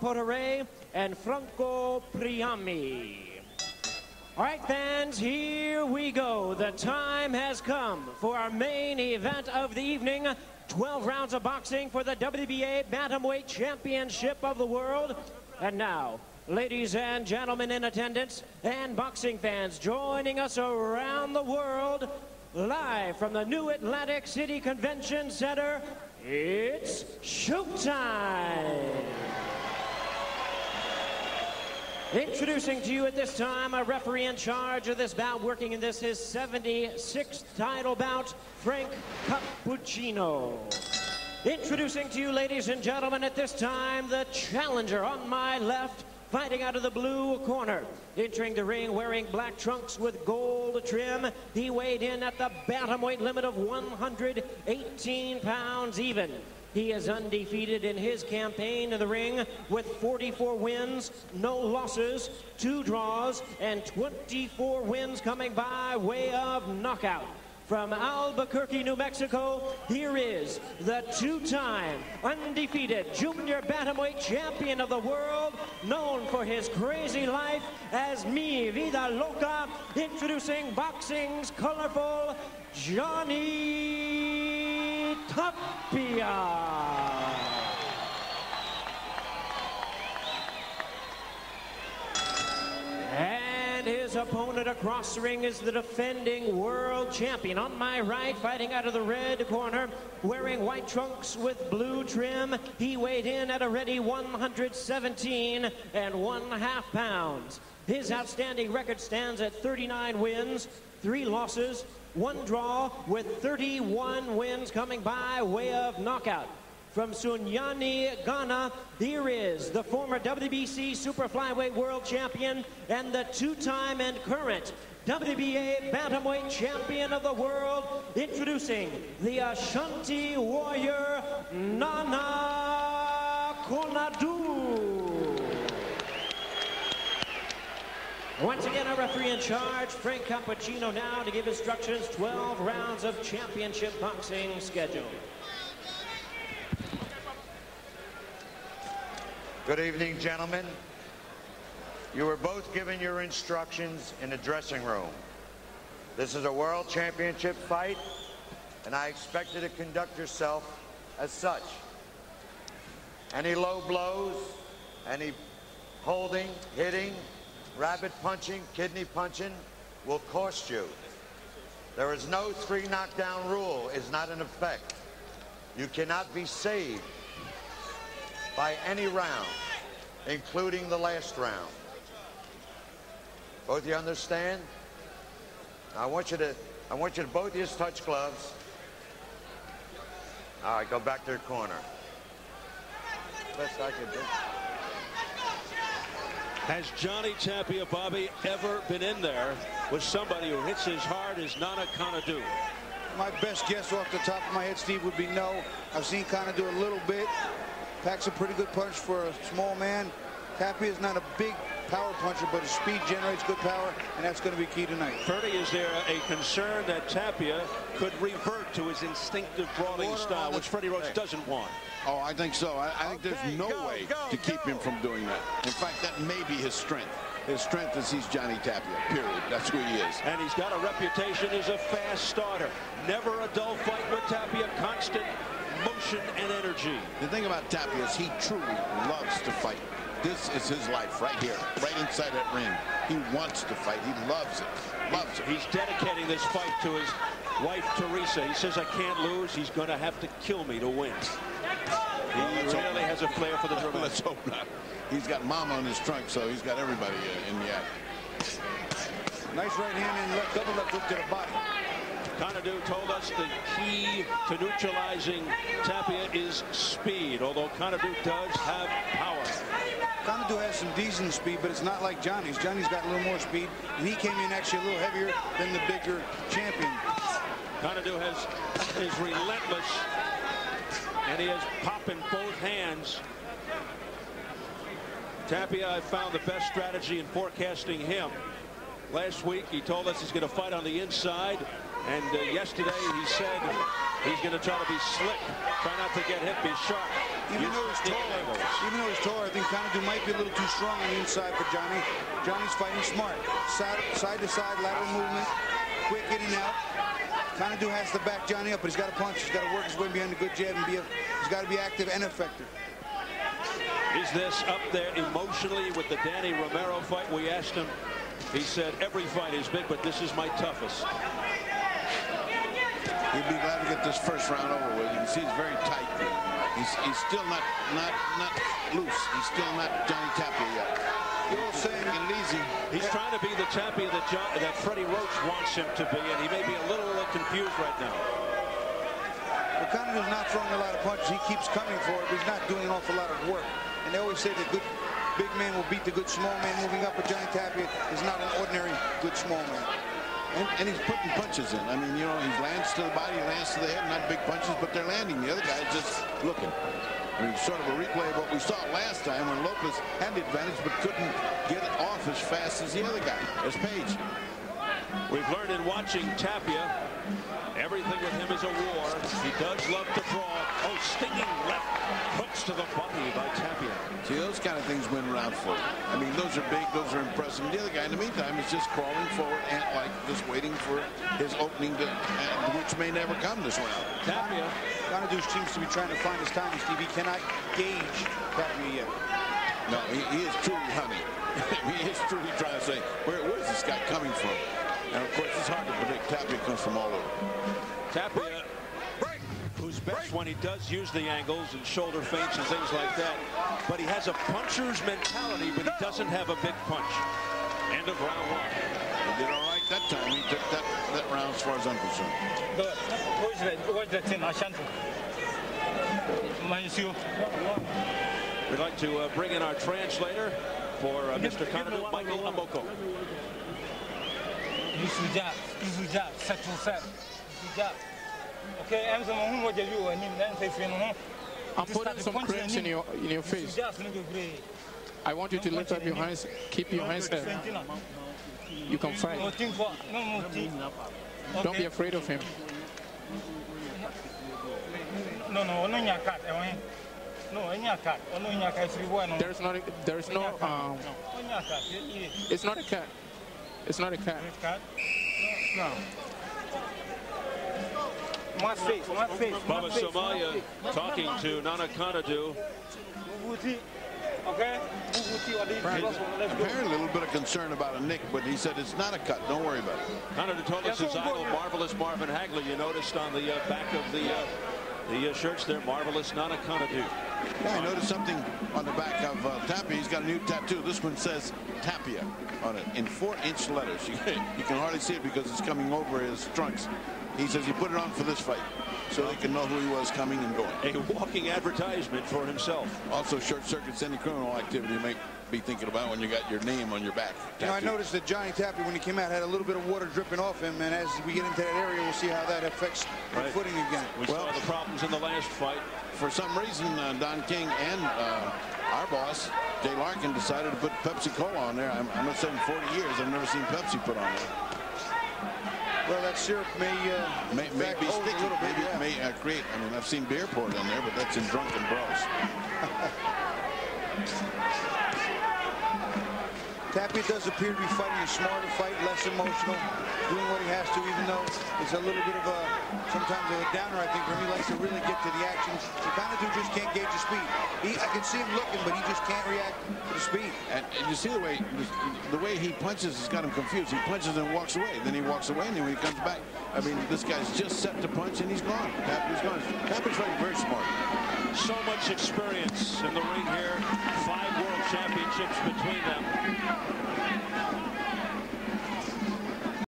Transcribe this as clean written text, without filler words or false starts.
Portere and Franco Priami. All right, fans, here we go. The time has come for our main event of the evening. 12 rounds of boxing for the WBA Bantamweight Championship of the World. And now, ladies and gentlemen in attendance and boxing fans joining us around the world, live from the new Atlantic City Convention Center, it's showtime. Introducing to you at this time, a referee in charge of this bout, working in this his 76th title bout, Frank Cappuccino. Introducing to you, ladies and gentlemen, at this time, the challenger on my left, fighting out of the blue corner. Entering the ring wearing black trunks with gold trim. He weighed in at the bantamweight limit of 118 pounds even. He is undefeated in his campaign in the ring with 44 wins, no losses, 2 draws, and 24 wins coming by way of knockout. From Albuquerque, New Mexico, here is the 2-time undefeated junior bantamweight champion of the world, known for his crazy life as Mi Vida Loca, introducing boxing's colorful Johnny Tapia. And his opponent across the ring is the defending world champion. On my right, fighting out of the red corner, wearing white trunks with blue trim. He weighed in at a ready 117 1/2 pounds. His outstanding record stands at 39 wins, 3 losses, 1 draw, with 31 wins coming by way of knockout. From Sunyani, Ghana, here is the former WBC Super Flyweight World Champion and the 2-time and current WBA Bantamweight Champion of the World, introducing the Ashanti Warrior, Nana Konadu. Once again, our referee in charge, Frank Cappuccino, now to give instructions. 12 rounds of championship boxing schedule. Good evening, gentlemen. You were both given your instructions in the dressing room. This is a world championship fight, and I expect you to conduct yourself as such. Any low blows, any holding, hitting, rabbit punching, kidney punching will cost you. There is no 3 knockdown rule, is not in effect. You cannot be saved by any round, including the last round. Both of you understand? Now I want you to both of you touch gloves. All right, go back to the corner. Best I can do. Has Johnny Tapia, Bobby, ever been in there with somebody who hits as hard as Nana Konadu? My best guess off the top of my head, Steve, would be no. I've seen Konadu a little bit. Packs a pretty good punch for a small man. Tapia is not a big power puncher, but his speed generates good power, and that's going to be key tonight. Ferdy, is there a concern that Tapia could revert to his instinctive brawling style, which Freddie Roach doesn't want? Oh, I think so. I think there's no way to keep him from doing that. In fact, that may be his strength. His strength is he's Johnny Tapia, period. That's who he is. And he's got a reputation as a fast starter. Never a dull fight with Tapia, constant motion and energy. The thing about Tapia is he truly loves to fight. This is his life right here, right inside that ring. He wants to fight. He loves it. Loves it. He's dedicating this fight to his wife, Teresa. He says, I can't lose. He's going to have to kill me to win. He really has a flair for the dramatic. Let's hope not. He's got mama on his trunk, so he's got everybody in the act. Nice right hand and double left hook to the body. Konadu told us the key to neutralizing Tapia is speed, although Konadu does have power. Konadu has some decent speed, but it's not like Johnny's. Johnny's got a little more speed, and he came in actually a little heavier than the bigger champion. Konadu is relentless, and he has pop in both hands. Tapia, I found the best strategy in forecasting him. Last week, he told us he's going to fight on the inside. And yesterday, he said he's going to try to be slick, try not to get hit, be sharp. Even though he's taller, I think Konadu might be a little too strong on the inside for Johnny. Johnny's fighting smart. Side to side, lateral movement, quick in and out. Konadu has to back Johnny up, but he's got to punch. He's got to work his way behind a good jab, and he's got to be active and effective. Is this up there emotionally with the Danny Romero fight? We asked him. He said, every fight is big, but this is my toughest. He'd be glad to get this first round over with. You can see he's very tight. He's still not loose. He's still not Johnny Tapia yet. You're saying easy. He's trying to be the Tapia that Freddie Roach wants him to be, and he may be a little confused right now. Well, Konadu's not throwing a lot of punches. He keeps coming for it, but he's not doing an awful lot of work. And they always say the good big man will beat the good small man. Moving up with Johnny Tapia is not an ordinary good small man. And he's putting punches in. I mean, you know, he lands to the body, he lands to the head, not big punches, but they're landing. The other guy's just looking. I mean, sort of a replay of what we saw last time when Lopez had the advantage but couldn't get it off as fast as the other guy, as Page. We've learned in watching Tapia, everything with him is a war. He does love to brawl. Oh, stinging left hooks to the body by Tapia. See, those kind of things win round 4. I mean, those are big, those are impressive. The other guy, in the meantime, is just crawling forward and like just waiting for his opening, which may never come this round. Tapia. Konadu seems to be trying to find his timing, Steve. He cannot gauge Tapia yet. No, he is truly hunting. He is truly trying to say, where's this guy coming from? And of course, it's hard to predict. Tapia comes from all over. Tapia, who's best when he does use the angles and shoulder feints and things like that. But he has a puncher's mentality, but he doesn't have a big punch. End of round 1. He did all right that time. He took that round as far as I'm concerned. We'd like to bring in our translator for Mr. Konadu, Michael Amoko. I'm putting some cramps in your face. I want you to lift up your hands. Keep your hands up. You can fight. Don't be afraid of him. There's no it's not a cat. It's not a cat. No. My face. Baba Somalia talking to Nana Konadu. Okay. Apparently a little bit of concern about a nick, but he said it's not a cut. Don't worry about it. Konadu told us his idol, Marvelous Marvin Hagler. You noticed on the back of the shirts there, Marvelous Nana Konadu. Yeah, I noticed something on the back of Tapia. He's got a new tattoo. This one says Tapia on it in 4-inch letters. You can hardly see it because it's coming over his trunks. He says he put it on for this fight so they can know who he was coming and going. A walking advertisement for himself. Also, short circuits any criminal activity you may be thinking about when you got your name on your back. You know, I noticed that Johnny Tapia, when he came out, had a little bit of water dripping off him, and as we get into that area, we'll see how that affects the footing again. We saw the problems in the last fight. For some reason, Don King and our boss, Jay Larkin, decided to put Pepsi-Cola on there. I'm not saying 40 years, I've never seen Pepsi put on there. Well, that syrup may be sticky. A little bit, Maybe it may create. I mean, I've seen beer poured on there, but that's in drunken bros. Tapia does appear to be fighting a smarter fight, less emotional, doing what he has to, even though it's a little bit of sometimes a downer, I think, for him. He likes to really get to the action. The Konadu just can't gauge the speed. I can see him looking, but he just can't react to the speed. And you see the way he punches has got him confused. He punches and walks away. Then he walks away, and then when he comes back, I mean, this guy's just set to punch, and he's gone. Tapia's gone. Tapia's fighting very smart. So much experience in the ring here. 5 world championships between them.